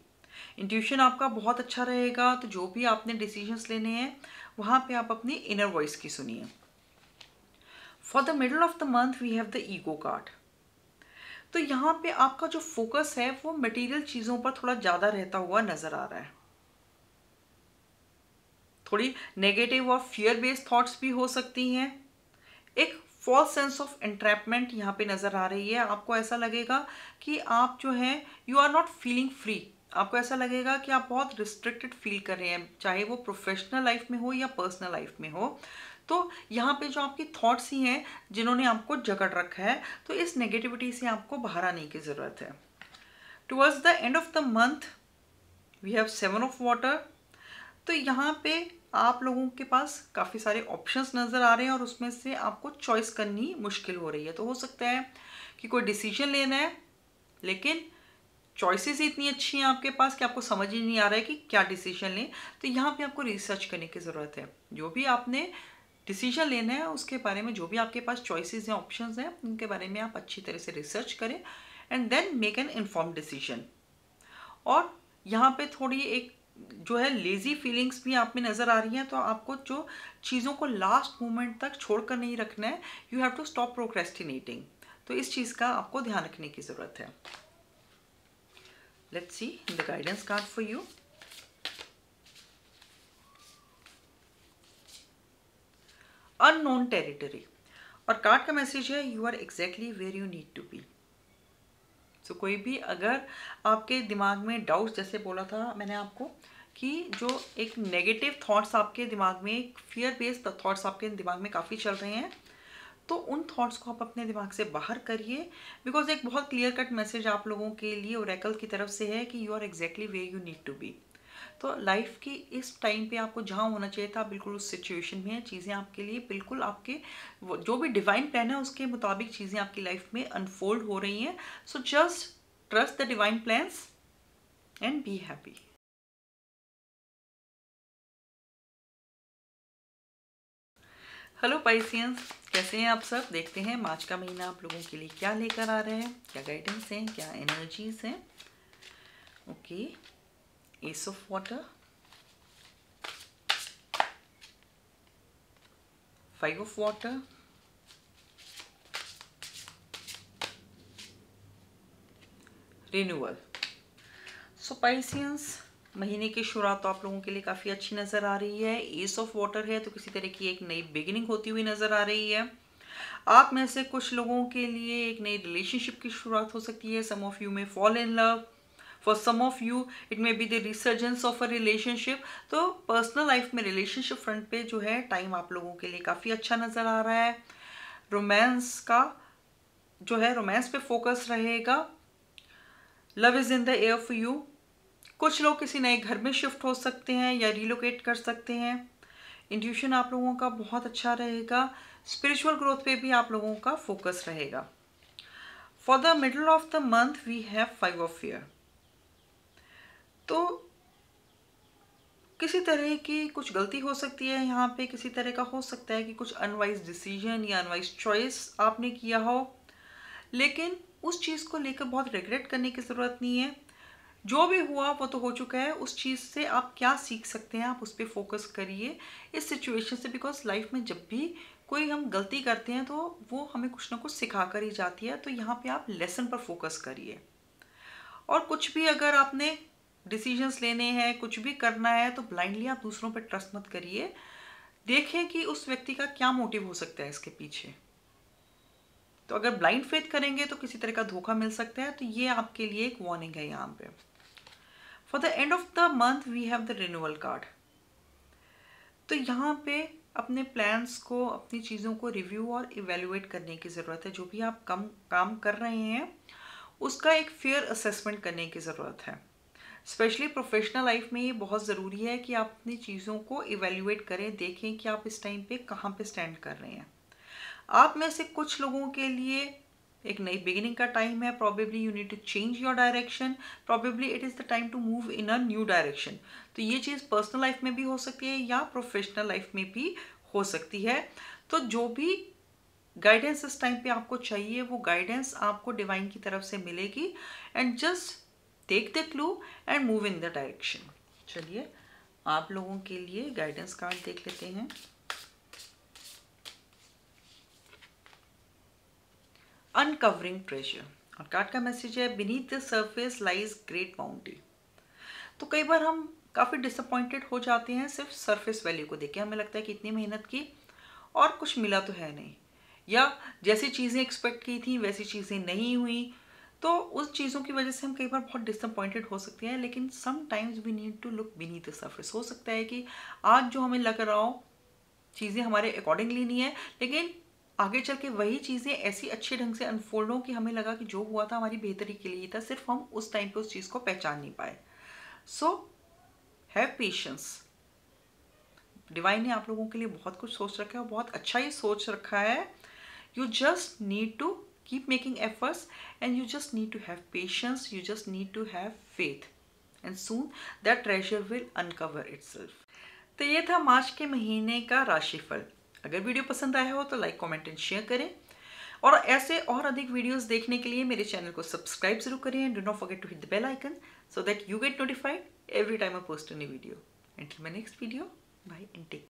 इंट्यूशन आपका बहुत अच्छा रहेगा, तो जो भी आपने डिसीजंस लेने हैं वहाँ पे आप अपनी इनर वॉइस की सुनिए। For the middle of the month we have the ego card. तो यहाँ पे आपका जो फोकस है वो मटेरियल चीज़ों पर थोड़ा ज़्यादा रहता हुआ नज़र आ रहा है। थोड़ी नेगेटिव और फियर बेस्ड थॉट्स भी हो सकती हैं। एक फॉल्स सेंस ऑफ एंट्रैपमेंट यहाँ पे नज़र आ रही है। आपको ऐसा लगेगा कि आप जो है you are not feeling free. आपको ऐसा लगेगा कि आप बहुत रिस्ट्रिक्टेड फील कर रहे हैं, चाहे वो प्रोफेशनल लाइफ में हो या पर्सनल लाइफ में हो। तो यहाँ पे जो आपकी थॉट्स ही हैं जिन्होंने आपको जकड़ रखा है, तो इस नेगेटिविटी से आपको बाहर आने की ज़रूरत है। Towards the end of the month we have seven of water. तो यहाँ पे आप लोगों के पास काफ़ी सारे ऑप्शंस नज़र आ रहे हैं और उसमें से आपको चॉइस करनी मुश्किल हो रही है। तो हो सकता है कि कोई डिसीजन लेना है, लेकिन चॉइसेस इतनी अच्छी हैं आपके पास कि आपको समझ ही नहीं आ रहा है कि क्या डिसीजन लें। तो यहाँ पे आपको रिसर्च करने की ज़रूरत है। जो भी आपने डिसीजन लेना है उसके बारे में, जो भी आपके पास चॉइसेस हैं, ऑप्शंस हैं, उनके बारे में आप अच्छी तरह से रिसर्च करें and then make an informed decision. और यहाँ पे थोड़ी एक जो है लेजी फीलिंग्स भी आप में नज़र आ रही हैं, तो आपको जो चीज़ों को लास्ट मोमेंट तक छोड़कर नहीं रखना है। You have to stop procrastinating. तो इस चीज़ का आपको ध्यान रखने की ज़रूरत है। Let's see the guidance card for you. Unknown territory, और कार्ड का मैसेज है you are exactly where you need to be. तो कोई भी अगर आपके दिमाग में डाउट्स, जैसे बोला था मैंने आपको कि जो एक नेगेटिव थॉट्स आपके दिमाग में, एक फियर बेस्ड थॉट्स आपके दिमाग में काफ़ी चल रहे हैं, तो उन थॉट्स को आप अपने दिमाग से बाहर करिए। बिकॉज एक बहुत क्लियर कट मैसेज आप लोगों के लिए ओरेकल की तरफ से है कि you are exactly where you need to be. तो लाइफ की इस टाइम पे आपको जहाँ होना चाहिए था बिल्कुल उस सिचुएशन में है। चीज़ें आपके लिए बिल्कुल आपके जो भी डिवाइन प्लान है उसके मुताबिक चीज़ें आपकी लाइफ में अनफोल्ड हो रही हैं। So just trust the divine plans and be happy. Hello Pisceans, कैसे हैं आप सब? देखते हैं मार्च का महीना आप लोगों के लिए क्या लेकर आ रहे हैं, क्या गाइडेंस हैं, क्या एनर्जीज हैं। Okay, S of water, five of water, renewal. So Pisceans, महीने की शुरुआत तो आप लोगों के लिए काफ़ी अच्छी नज़र आ रही है। एस ऑफ वाटर है तो किसी तरह की एक नई बिगिनिंग होती हुई नज़र आ रही है। आप में से कुछ लोगों के लिए एक नई रिलेशनशिप की शुरुआत हो सकती है। Some of you may fall in love, for some of you it may be the resurgence of a relationship. तो पर्सनल लाइफ में रिलेशनशिप फ्रंट पे जो है टाइम आप लोगों के लिए काफ़ी अच्छा नज़र आ रहा है। रोमांस का जो है, रोमांस पे फोकस रहेगा। Love is in the air for you. कुछ लोग किसी नए घर में शिफ्ट हो सकते हैं या रिलोकेट कर सकते हैं। इंट्यूशन आप लोगों का बहुत अच्छा रहेगा। स्पिरिचुअल ग्रोथ पे भी आप लोगों का फोकस रहेगा। For the middle of the month we have 5 of fire. तो किसी तरह की कुछ गलती हो सकती है यहाँ पे, किसी तरह का हो सकता है कि कुछ अनवाइज डिसीजन या अनवाइज चॉइस आपने किया हो, लेकिन उस चीज़ को लेकर बहुत रिग्रेट करने की ज़रूरत नहीं है। जो भी हुआ वो तो हो चुका है। उस चीज़ से आप क्या सीख सकते हैं, आप उस पर फोकस करिए इस सिचुएशन से। बिकॉज लाइफ में जब भी कोई हम गलती करते हैं तो वो हमें कुछ ना कुछ सिखा कर ही जाती है। तो यहाँ पे आप लेसन पर फोकस करिए। और कुछ भी अगर आपने डिसीजंस लेने हैं, कुछ भी करना है, तो ब्लाइंडली आप दूसरों पर ट्रस्ट मत करिए। देखें कि उस व्यक्ति का क्या मोटिव हो सकता है इसके पीछे। तो अगर ब्लाइंड फेथ करेंगे तो किसी तरह का धोखा मिल सकता है। तो ये आपके लिए एक वार्निंग है यहाँ पे। For the end of the month we have the renewal card. तो यहाँ पे अपने प्लान्स को, अपनी चीज़ों को रिव्यू और इवेल्युएट करने की ज़रूरत है। जो भी आप काम कर रहे हैं उसका एक फेयर असेसमेंट करने की ज़रूरत है। स्पेशली प्रोफेशनल लाइफ में ये बहुत ज़रूरी है कि आप अपनी चीज़ों को इवेल्युएट करें, देखें कि आप इस टाइम पे कहाँ पे स्टैंड कर रहे हैं। आप में से कुछ लोगों के लिए एक नई बिगिनिंग का टाइम है। Probably you need to change your direction, probably it is the time to move in a new direction. तो ये चीज़ पर्सनल लाइफ में भी हो सकती है या प्रोफेशनल लाइफ में भी हो सकती है। तो जो भी गाइडेंस इस टाइम पे आपको चाहिए वो गाइडेंस आपको डिवाइन की तरफ से मिलेगी। And just take the clue and move in the direction. चलिए आप लोगों के लिए गाइडेंस कार्ड देख लेते हैं। अनकवरिंग ट्रेजर, और कार्ड का मैसेज है beneath the surface lies great bounty. तो कई बार हम काफ़ी डिसअपॉइंटेड हो जाते हैं सिर्फ सरफेस वैल्यू को देख के। हमें लगता है कि इतनी मेहनत की और कुछ मिला तो है नहीं, या जैसी चीज़ें एक्सपेक्ट की थी वैसी चीज़ें नहीं हुई। तो उस चीज़ों की वजह से हम कई बार बहुत डिसअपॉइंटेड हो सकते हैं। लेकिन sometimes we need to look beneath the surface. हो सकता है कि आज जो हमें लग रहा हो चीज़ें हमारे अकॉर्डिंगली नहीं है, लेकिन आगे चल के वही चीज़ें ऐसी अच्छे ढंग से अनफोल्ड हो कि हमें लगा कि जो हुआ था हमारी बेहतरी के लिए था, सिर्फ हम उस टाइम पे उस चीज़ को पहचान नहीं पाए। So have patience. डिवाइन ने आप लोगों के लिए बहुत कुछ सोच रखा है और बहुत अच्छा ही सोच रखा है। You just need to keep making efforts and you just need to have patience, you just need to have faith and soon that treasure will uncover itself. तो ये था मार्च के महीने का राशिफल। अगर वीडियो पसंद आया हो तो लाइक, कमेंट एंड शेयर करें। और ऐसे और अधिक वीडियोस देखने के लिए मेरे चैनल को सब्सक्राइब जरूर करें and do not forget to hit the bell icon so that you get notified every time I post a new video. Until my next video, bye and take care.